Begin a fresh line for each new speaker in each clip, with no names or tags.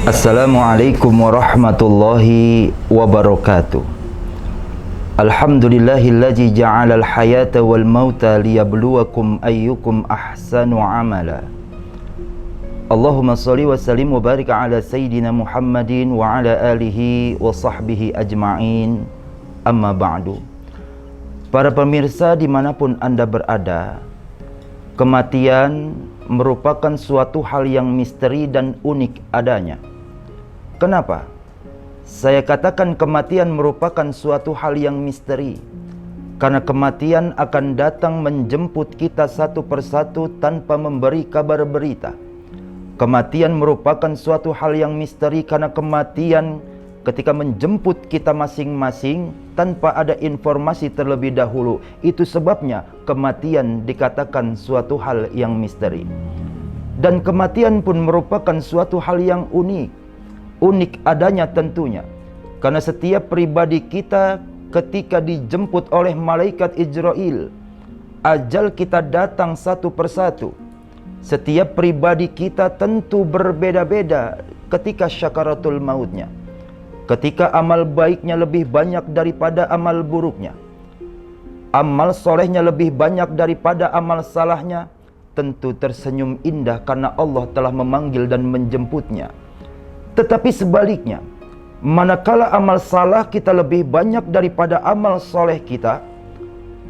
Assalamualaikum warahmatullahi wabarakatuh. Alhamdulillahillazi ja'alal hayata wal mauta liyabluwakum ayyukum ahsanu amala. Allahumma salli wa sallim wa barik ala sayyidina Muhammadin wa ala alihi wa sahbihi ajma'in. Amma ba'du. Para pemirsa dimanapun Anda berada, kematian merupakan suatu hal yang misteri dan unik adanya. Kenapa? Saya katakan kematian merupakan suatu hal yang misteri, karena kematian akan datang menjemput kita satu persatu tanpa memberi kabar berita. Kematian merupakan suatu hal yang misteri karena kematian ketika menjemput kita masing-masing tanpa ada informasi terlebih dahulu. Itu sebabnya kematian dikatakan suatu hal yang misteri. Dan kematian pun merupakan suatu hal yang unik. Unik adanya tentunya, karena setiap pribadi kita ketika dijemput oleh malaikat Ijrail, ajal kita datang satu persatu. Setiap pribadi kita tentu berbeda-beda ketika syakaratul mautnya, ketika amal baiknya lebih banyak daripada amal buruknya, amal solehnya lebih banyak daripada amal salahnya. Tentu tersenyum indah karena Allah telah memanggil dan menjemputnya. Tetapi sebaliknya, manakala amal salah kita lebih banyak daripada amal soleh kita,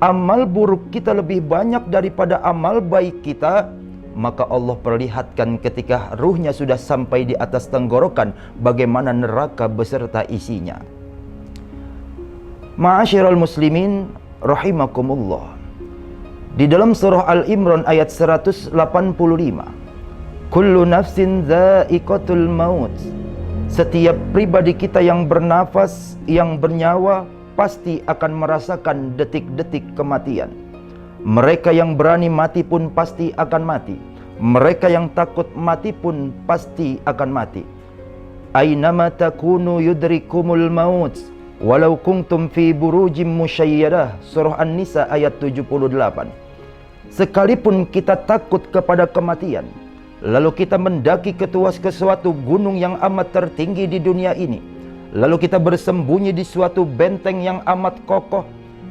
amal buruk kita lebih banyak daripada amal baik kita, maka Allah perlihatkan ketika ruhnya sudah sampai di atas tenggorokan bagaimana neraka beserta isinya. Ma'asyiral muslimin rahimakumullah. Di dalam surah Al-Imran ayat 185, kullu nafsin dha'iqatul maut. Setiap pribadi kita yang bernafas, yang bernyawa, pasti akan merasakan detik-detik kematian. Mereka yang berani mati pun pasti akan mati. Mereka yang takut mati pun pasti akan mati. Aynama takunu yudrikumul maut walau kuntum fi burujim musyayyadah. Surah An-Nisa ayat 78. Sekalipun kita takut kepada kematian, lalu kita mendaki ke suatu gunung yang amat tertinggi di dunia ini, lalu kita bersembunyi di suatu benteng yang amat kokoh,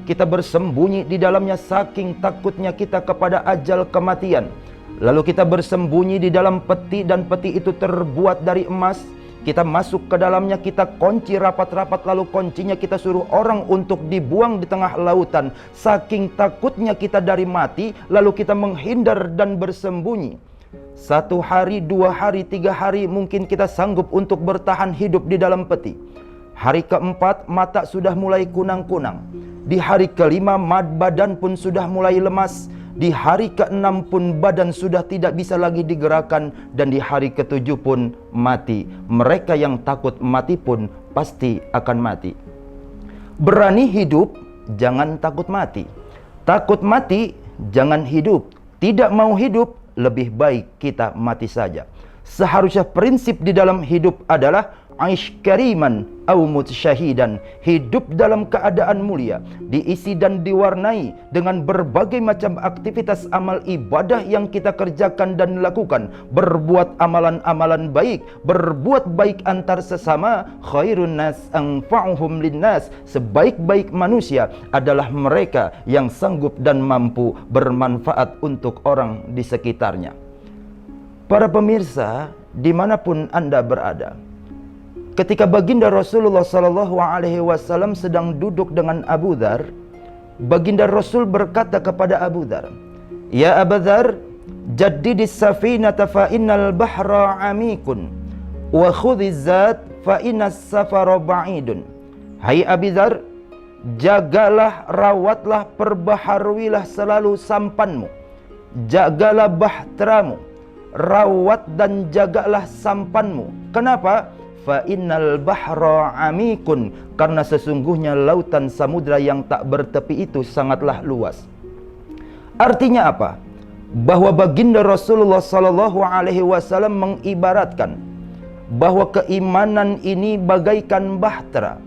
kita bersembunyi di dalamnya saking takutnya kita kepada ajal kematian, lalu kita bersembunyi di dalam peti dan peti itu terbuat dari emas, kita masuk ke dalamnya, kita kunci rapat-rapat, lalu kuncinya kita suruh orang untuk dibuang di tengah lautan. Saking takutnya kita dari mati, lalu kita menghindar dan bersembunyi. 1 hari, 2 hari, 3 hari mungkin kita sanggup untuk bertahan hidup di dalam peti. Hari keempat mata sudah mulai kunang-kunang. Di hari kelima badan pun sudah mulai lemas. Di hari keenam pun badan sudah tidak bisa lagi digerakkan. Dan di hari ketujuh pun mati. Mereka yang takut mati pun pasti akan mati. Berani hidup, jangan takut mati. Takut mati, jangan hidup. Tidak mau hidup, lebih baik kita mati saja. Seharusnya prinsip di dalam hidup adalah aish kariman au mut syahidan. Hidup dalam keadaan mulia, diisi dan diwarnai dengan berbagai macam aktivitas amal ibadah yang kita kerjakan dan lakukan. Berbuat amalan-amalan baik, berbuat baik antar sesama. Khairun nas anfa'uhum linnas. Sebaik-baik manusia adalah mereka yang sanggup dan mampu bermanfaat untuk orang di sekitarnya. Para pemirsa, dimanapun Anda berada, ketika baginda Rasulullah SAW sedang duduk dengan Abu Dzar, baginda Rasul berkata kepada Abu Dzar, "Ya Abu Dzar, jaddidis safinata fa innal bahra amikun wa khudhiz zat fa innas safara ba'idun." Hai Abu Dzar, jagalah, rawatlah, perbaharuilah selalu sampanmu. Jagalah bahteramu, rawat dan jagalah sampanmu. Kenapa? Fa innal bahra amikun, karena sesungguhnya lautan samudra yang tak bertepi itu sangatlah luas. Artinya apa? Bahwa baginda Rasulullah SAW mengibaratkan bahwa keimanan ini bagaikan bahtera,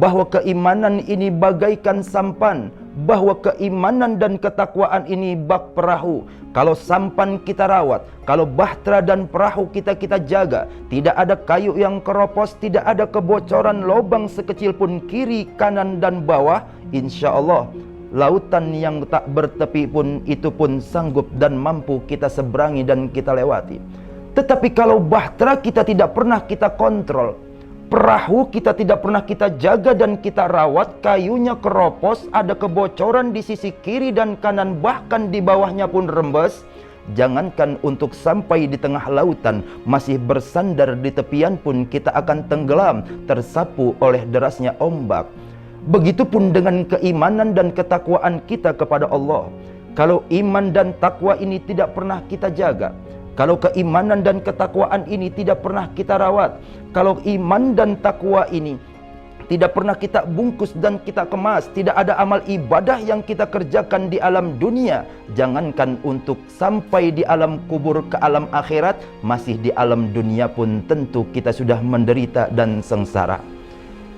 bahwa keimanan ini bagaikan sampan, bahwa keimanan dan ketakwaan ini bak perahu. Kalau sampan kita rawat, kalau bahtera dan perahu kita jaga, tidak ada kayu yang keropos, tidak ada kebocoran lubang sekecil pun kiri, kanan dan bawah, insya Allah lautan yang tak bertepi pun itu pun sanggup dan mampu kita seberangi dan kita lewati. Tetapi kalau bahtera kita tidak pernah kita kontrol, perahu kita tidak pernah kita jaga dan kita rawat, kayunya keropos, ada kebocoran di sisi kiri dan kanan, bahkan di bawahnya pun rembes, jangankan untuk sampai di tengah lautan, masih bersandar di tepian pun kita akan tenggelam, tersapu oleh derasnya ombak. Begitupun dengan keimanan dan ketakwaan kita kepada Allah. Kalau iman dan takwa ini tidak pernah kita jaga, kalau keimanan dan ketakwaan ini tidak pernah kita rawat, kalau iman dan takwa ini tidak pernah kita bungkus dan kita kemas, tidak ada amal ibadah yang kita kerjakan di alam dunia, jangankan untuk sampai di alam kubur ke alam akhirat, masih di alam dunia pun tentu kita sudah menderita dan sengsara.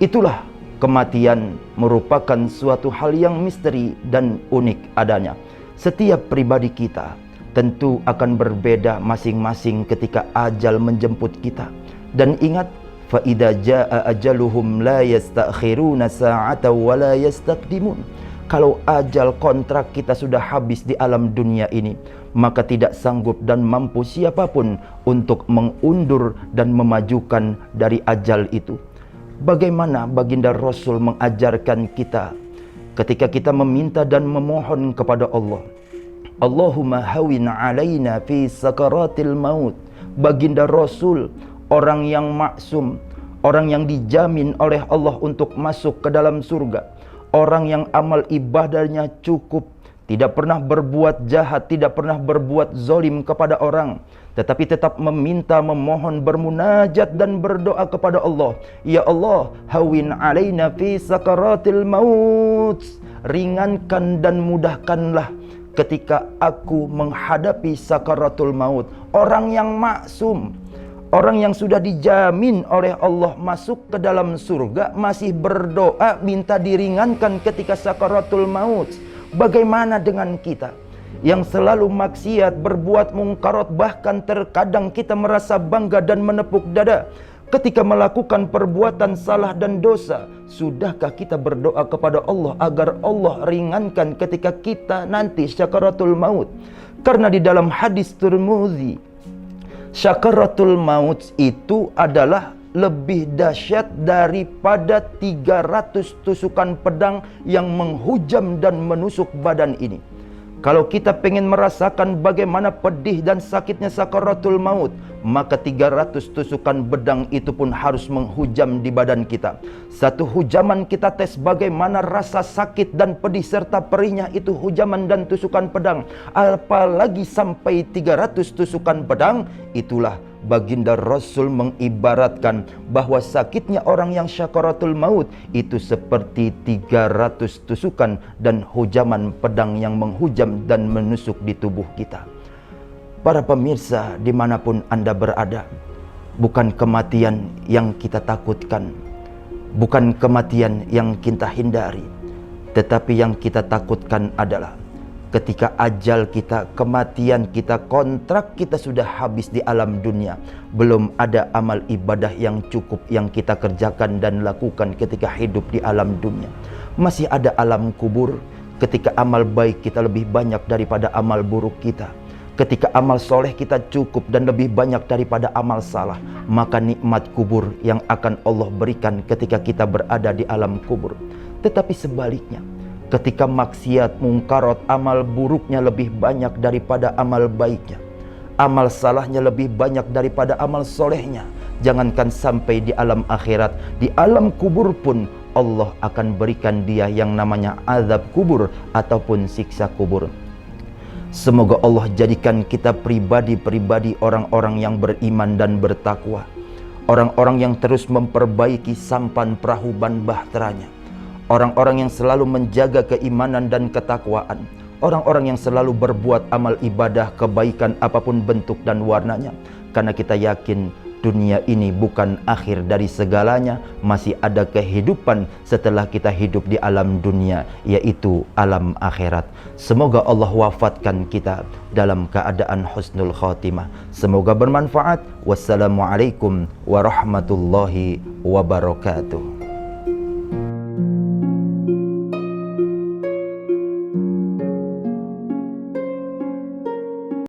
Itulah kematian merupakan suatu hal yang misteri dan unik adanya. Setiap pribadi kita tentu akan berbeda masing-masing ketika ajal menjemput kita. Dan ingat, fa idza jaa ajaluhum la yastakhiruna sa'atan wa la yastaqdimun. Kalau ajal kontrak kita sudah habis di alam dunia ini, maka tidak sanggup dan mampu siapapun untuk mengundur dan memajukan dari ajal itu. Bagaimana baginda Rasul mengajarkan kita ketika kita meminta dan memohon kepada Allah, Allahumma hawin alaina fi sakaratil maut. Baginda Rasul, orang yang maksum, orang yang dijamin oleh Allah untuk masuk ke dalam surga, orang yang amal ibadahnya cukup, tidak pernah berbuat jahat, tidak pernah berbuat zalim kepada orang, tetapi tetap meminta, memohon, bermunajat dan berdoa kepada Allah. Ya Allah, hawin alaina fi sakaratil maut. Ringankan dan mudahkanlah ketika aku menghadapi sakaratul maut. Orang yang maksum, orang yang sudah dijamin oleh Allah masuk ke dalam surga, masih berdoa minta diringankan ketika sakaratul maut. Bagaimana dengan kita yang selalu maksiat, berbuat mungkarat, bahkan terkadang kita merasa bangga dan menepuk dada ketika melakukan perbuatan salah dan dosa? Sudahkah kita berdoa kepada Allah agar Allah ringankan ketika kita nanti syakaratul maut? Karena di dalam hadis Tirmidzi, syakaratul maut itu adalah lebih dahsyat daripada 300 tusukan pedang yang menghujam dan menusuk badan ini. Kalau kita pengen merasakan bagaimana pedih dan sakitnya sakaratul maut, maka 300 tusukan pedang itu pun harus menghujam di badan kita. Satu hujaman kita tes bagaimana rasa sakit dan pedih serta perihnya itu hujaman dan tusukan pedang. Apalagi sampai 300 tusukan pedang. Itulah baginda Rasul mengibaratkan bahwa sakitnya orang yang syakaratul maut itu seperti 300 tusukan dan hujaman pedang yang menghujam dan menusuk di tubuh kita. Para pemirsa dimanapun Anda berada, bukan kematian yang kita takutkan, bukan kematian yang kita hindari, tetapi yang kita takutkan adalah ketika ajal kita, kematian kita, kontrak kita sudah habis di alam dunia, belum ada amal ibadah yang cukup yang kita kerjakan dan lakukan ketika hidup di alam dunia. Masih ada alam kubur, ketika amal baik kita lebih banyak daripada amal buruk kita. Ketika amal soleh kita cukup dan lebih banyak daripada amal salah, maka nikmat kubur yang akan Allah berikan ketika kita berada di alam kubur. Tetapi sebaliknya, ketika maksiat, mungkarat, amal buruknya lebih banyak daripada amal baiknya, amal salahnya lebih banyak daripada amal solehnya, jangankan sampai di alam akhirat, di alam kubur pun Allah akan berikan dia yang namanya azab kubur ataupun siksa kubur. Semoga Allah jadikan kita pribadi-pribadi orang-orang yang beriman dan bertakwa, orang-orang yang terus memperbaiki sampan perahu ban bahteranya, orang-orang yang selalu menjaga keimanan dan ketakwaan, orang-orang yang selalu berbuat amal ibadah kebaikan apapun bentuk dan warnanya, karena kita yakin dunia ini bukan akhir dari segalanya, masih ada kehidupan setelah kita hidup di alam dunia, yaitu alam akhirat. Semoga Allah wafatkan kita dalam keadaan husnul khatimah. Semoga bermanfaat. Wassalamualaikum warahmatullahi wabarakatuh.